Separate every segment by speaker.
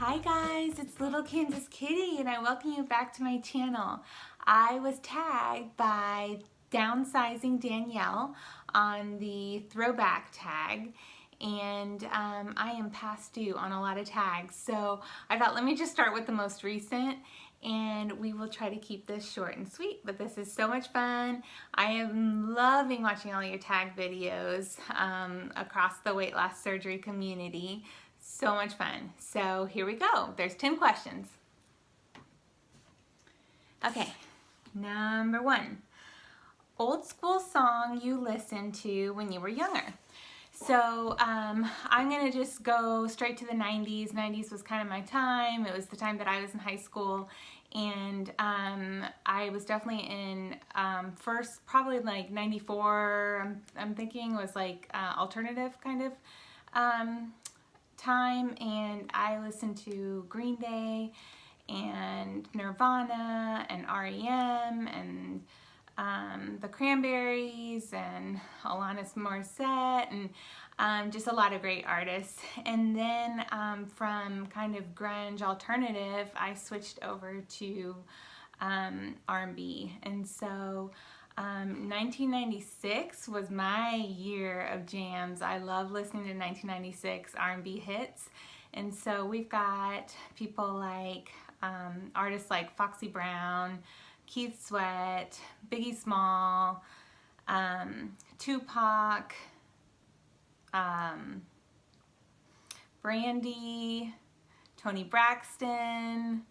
Speaker 1: Hi guys, it's Little Kansas Kitty and I welcome you back to my channel. I was tagged by Downsizing Danielle on the Throwback tag and I am past due on a lot of tags. So I thought let me just start with the most recent and we will try to keep this short and sweet, but this is so much fun. I am loving watching all your tag videos across the weight loss surgery community. So much fun. So here we go. There's 10 questions. Okay, number 1. Old school song you listened to when you were younger. So I'm gonna just go straight to the 90s. 90s was kind of my time. It was the time that I was in high school, and I was definitely in first, probably like 94. I'm thinking was like alternative kind of time, and I listened to Green Day and Nirvana and REM and the Cranberries and Alanis Morissette and just a lot of great artists. And then from kind of grunge alternative, I switched over to R&B. And so 1996 was my year of jams. I love listening to 1996 R&B hits. And so we've got people like artists like Foxy Brown, Keith Sweat, Biggie Small, Tupac, Brandy, Toni Braxton,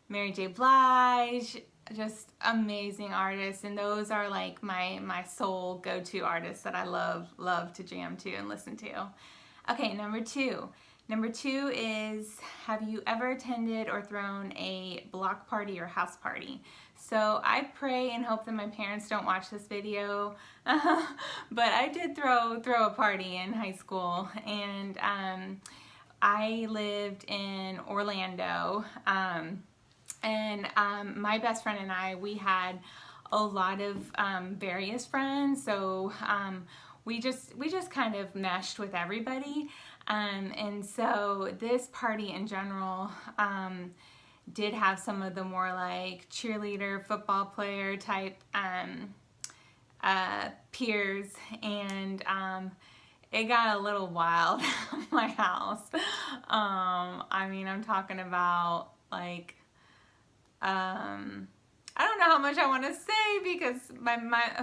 Speaker 1: Mary J. Blige, just amazing artists, and those are like my sole go-to artists that I love to jam to and listen to. Okay, number 2. Number 2 is, have you ever attended or thrown a block party or house party? So I pray and hope that my parents don't watch this video, but I did throw a party in high school, and I lived in Orlando, and my best friend and I, we had a lot of various friends, so we just kind of meshed with everybody. And so this party in general did have some of the more like cheerleader, football player type peers, and it got a little wild at my house. I mean, I'm talking about like, I don't know how much I want to say because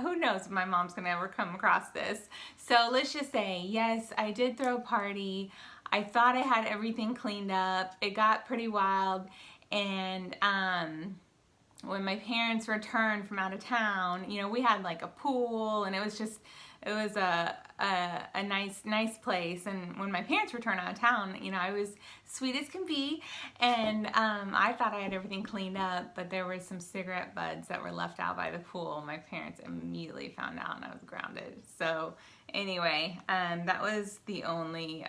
Speaker 1: who knows if my mom's gonna ever come across this. So let's just say, yes, I did throw a party. I thought I had everything cleaned up. It got pretty wild, and when my parents returned from out of town, you know, we had like a pool, and it was a nice place. And when my parents returned out of town, you know, I was sweet as can be, and I thought I had everything cleaned up, but there were some cigarette butts that were left out by the pool. My parents immediately found out, and I was grounded. So anyway, that was the only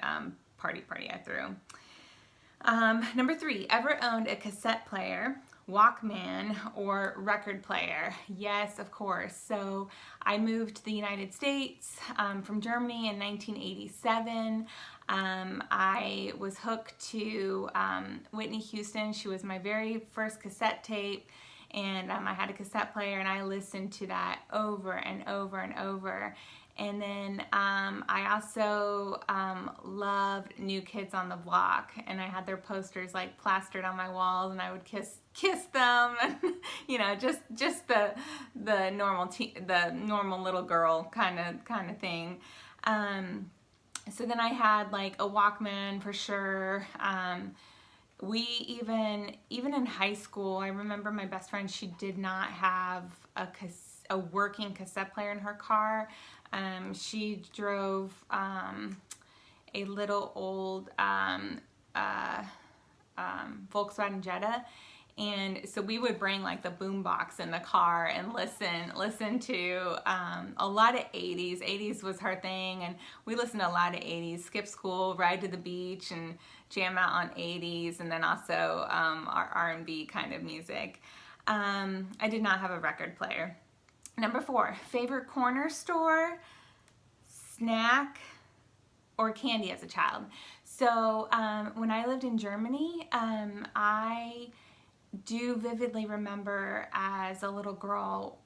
Speaker 1: party I threw. Number 3, ever owned a cassette player, Walkman, or record player? Yes, of course. So I moved to the United States from Germany in 1987. I was hooked to Whitney Houston. She was my very first cassette tape, and I had a cassette player, and I listened to that over and over and over. And then I also loved New Kids on the Block, and I had their posters like plastered on my walls, and I would kiss them, and you know, just the normal little girl kind of thing. So then I had like a Walkman for sure. We even in high school, I remember my best friend, she did not have a working cassette player in her car. She drove a little old Volkswagen Jetta, and so we would bring like the boom box in the car and listen to a lot of 80s. 80s was her thing, and we listened to a lot of 80s. Skip school, ride to the beach, and jam out on 80s, and then also our R&B kind of music. I did not have a record player. Number 4, favorite corner store, snack, or candy as a child. So when I lived in Germany, I do vividly remember as a little girl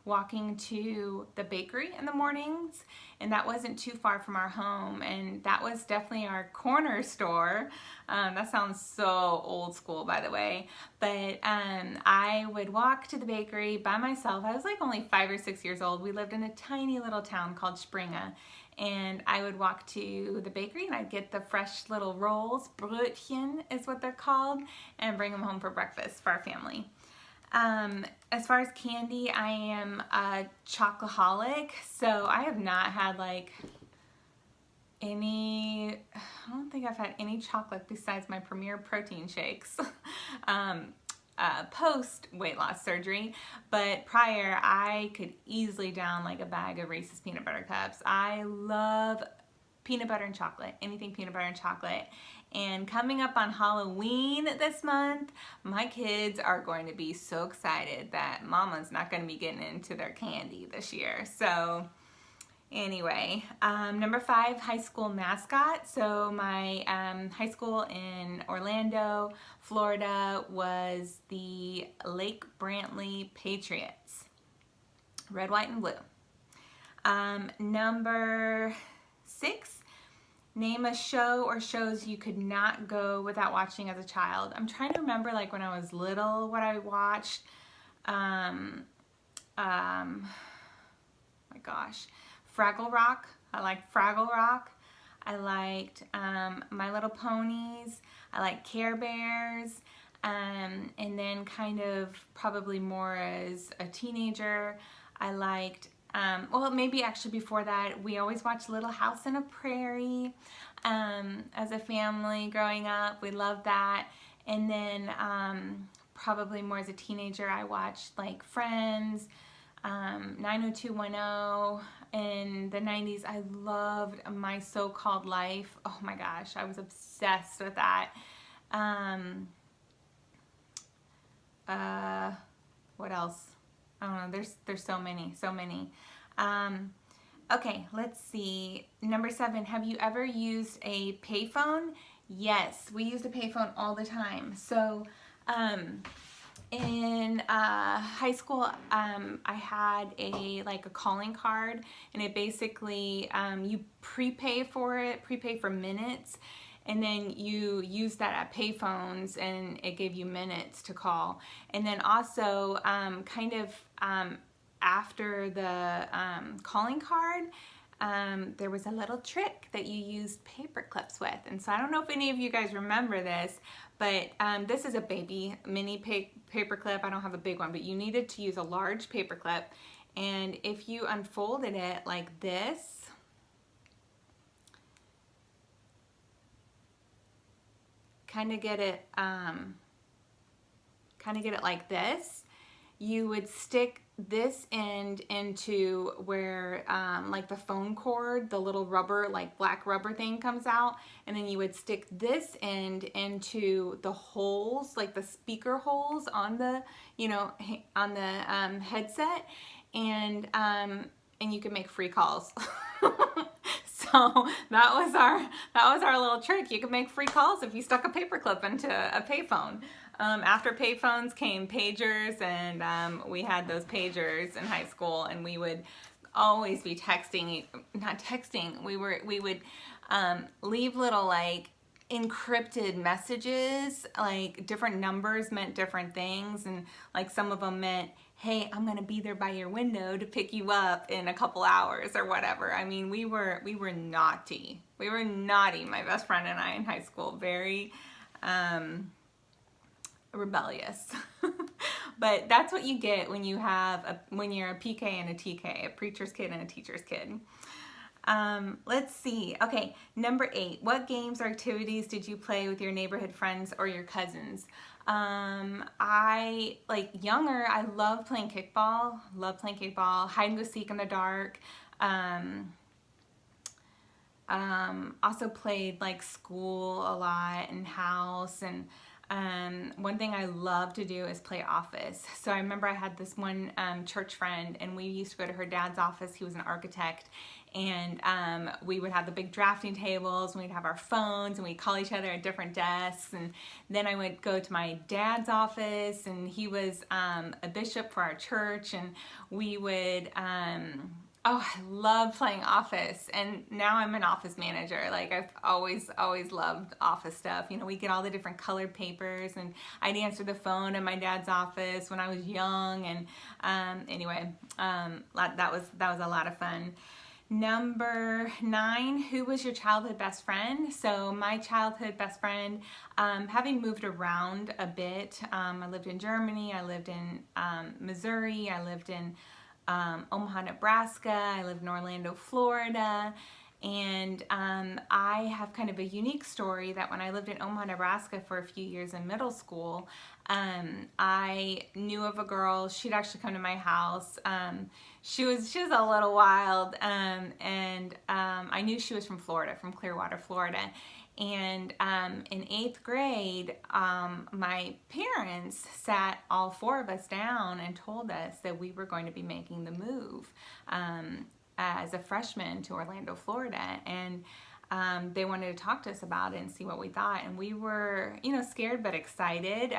Speaker 1: walking to the bakery in the mornings, and that wasn't too far from our home, and that was definitely our corner store. That sounds so old school, by the way, but I would walk to the bakery by myself. I was like only 5 or 6 years old. We lived in a tiny little town called Springe, and I would walk to the bakery and I'd get the fresh little rolls, Brötchen is what they're called, and bring them home for breakfast for our family. As far as candy, I am a chocoholic, so I have not had like I don't think I've had any chocolate besides my Premier protein shakes post weight loss surgery, but prior I could easily down like a bag of Reese's peanut butter cups. I love peanut butter and chocolate, anything peanut butter and chocolate. And coming up on Halloween this month, my kids are going to be so excited that Mama's not going to be getting into their candy this year. So anyway, number 5, high school mascot. So my high school in Orlando, Florida was the Lake Brantley Patriots. Red, white, and blue. Number 6, name a show or shows you could not go without watching as a child. I'm trying to remember like when I was little what I watched. My gosh. Fraggle Rock. I liked Fraggle Rock. I liked My Little Ponies. I liked Care Bears. And then kind of probably more as a teenager, I liked, well, maybe actually before that, we always watched Little House on a Prairie as a family growing up. We loved that. And then probably more as a teenager, I watched like Friends, 90210. In the 90s, I loved My So-Called Life. Oh my gosh, I was obsessed with that. What else? I don't know, there's so many. Okay, let's see. Number 7, have you ever used a payphone? Yes, we used a payphone all the time. So, in high school, I had a calling card, and it basically you prepay for minutes, and then you use that at payphones, and it gave you minutes to call. And then also after the calling card, there was a little trick that you used paper clips with. And so I don't know if any of you guys remember this, but this is a baby mini paper clip. I don't have a big one, but you needed to use a large paper clip. And if you unfolded it like this, kind of get it like this, you would stick this end into where like the phone cord, the little rubber, like black rubber thing comes out, and then you would stick this end into the holes, like the speaker holes on the, on the headset, and you can make free calls. So that was our little trick. You could make free calls if you stuck a paperclip into a payphone. After payphones came pagers, and we had those pagers in high school, and we would always be we would leave little like encrypted messages, like different numbers meant different things, and like some of them meant, hey, I'm gonna be there by your window to pick you up in a couple hours or whatever. I mean, we were naughty. We were naughty, my best friend and I in high school. Very rebellious. But that's what you get when you're a PK and a TK, a preacher's kid and a teacher's kid. Let's see. Okay, number 8. What games or activities did you play with your neighborhood friends or your cousins? I, younger, I loved playing kickball, hide and go seek in the dark. Also played school a lot and house, and one thing I love to do is play office. So I remember I had this one church friend, and we used to go to her dad's office. He was an architect, and we would have the big drafting tables, and we'd have our phones, and we'd call each other at different desks. And then I would go to my dad's office, and he was a bishop for our church, and we would oh, I love playing Office, and now I'm an office manager. Like, I've always loved office stuff. You know, we get all the different colored papers, and I'd answer the phone in my dad's office when I was young, and anyway, that was a lot of fun. Number 9, who was your childhood best friend? So my childhood best friend, having moved around a bit, I lived in Germany, I lived in Missouri, I lived in Omaha, Nebraska, I live in Orlando, Florida, and I have kind of a unique story that when I lived in Omaha, Nebraska for a few years in middle school, I knew of a girl. She'd actually come to my house. She was a little wild, and I knew she was from Florida, from Clearwater, Florida. And in 8th grade, my parents sat all 4 of us down and told us that we were going to be making the move as a freshman to Orlando, Florida. And they wanted to talk to us about it and see what we thought. And we were, you know, scared but excited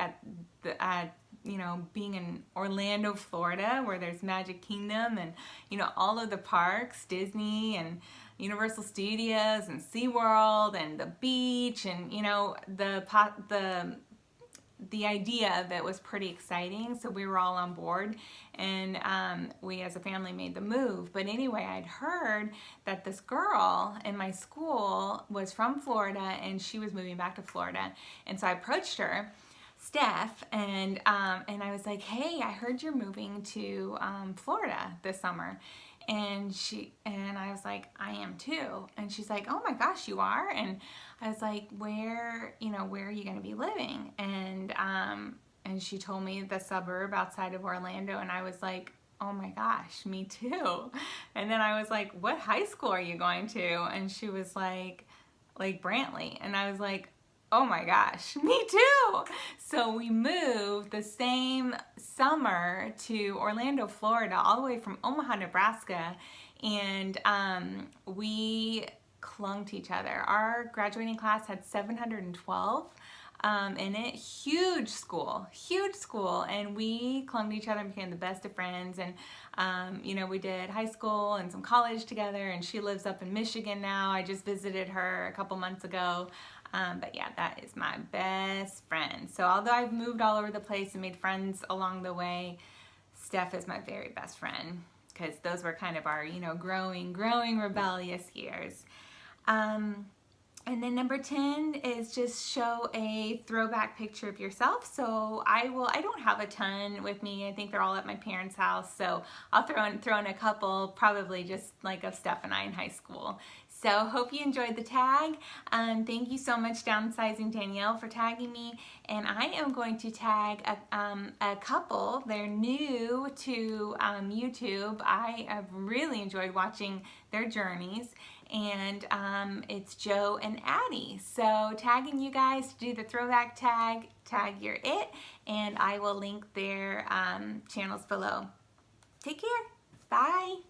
Speaker 1: at you know, being in Orlando, Florida, where there's Magic Kingdom and, you know, all of the parks, Disney and Universal Studios and SeaWorld and the beach, and, you know, the idea of it was pretty exciting. So we were all on board, and we as a family made the move. But anyway, I'd heard that this girl in my school was from Florida, and she was moving back to Florida. And so I approached her, Steph, and I was like, hey, I heard you're moving to Florida this summer. And I was like, I am too. And she's like, oh my gosh, you are? And I was like, where are you going to be living? And she told me the suburb outside of Orlando, and I was like, oh my gosh, me too. And then I was like, what high school are you going to? And she was like Brantley. And I was like, oh my gosh, me too. So we moved the same summer to Orlando, Florida, all the way from Omaha, Nebraska, and we clung to each other. Our graduating class had 712 in it. Huge school, and we clung to each other and became the best of friends. And you know, we did high school and some college together, and she lives up in Michigan now. I just visited her a couple months ago. But yeah, that is my best friend. So although I've moved all over the place and made friends along the way, Steph is my very best friend, because those were kind of our, you know, growing rebellious years. And then number 10 is just show a throwback picture of yourself. So I don't have a ton with me. I think they're all at my parents' house. So I'll throw in a couple, probably just like of Steph and I in high school. So hope you enjoyed the tag. Thank you so much, Downsizing Danielle, for tagging me. And I am going to tag a couple. They're new to YouTube. I have really enjoyed watching their journeys. And it's Joe and Addy. So tagging you guys to do the throwback tag your it, and I will link their channels below. Take care. Bye.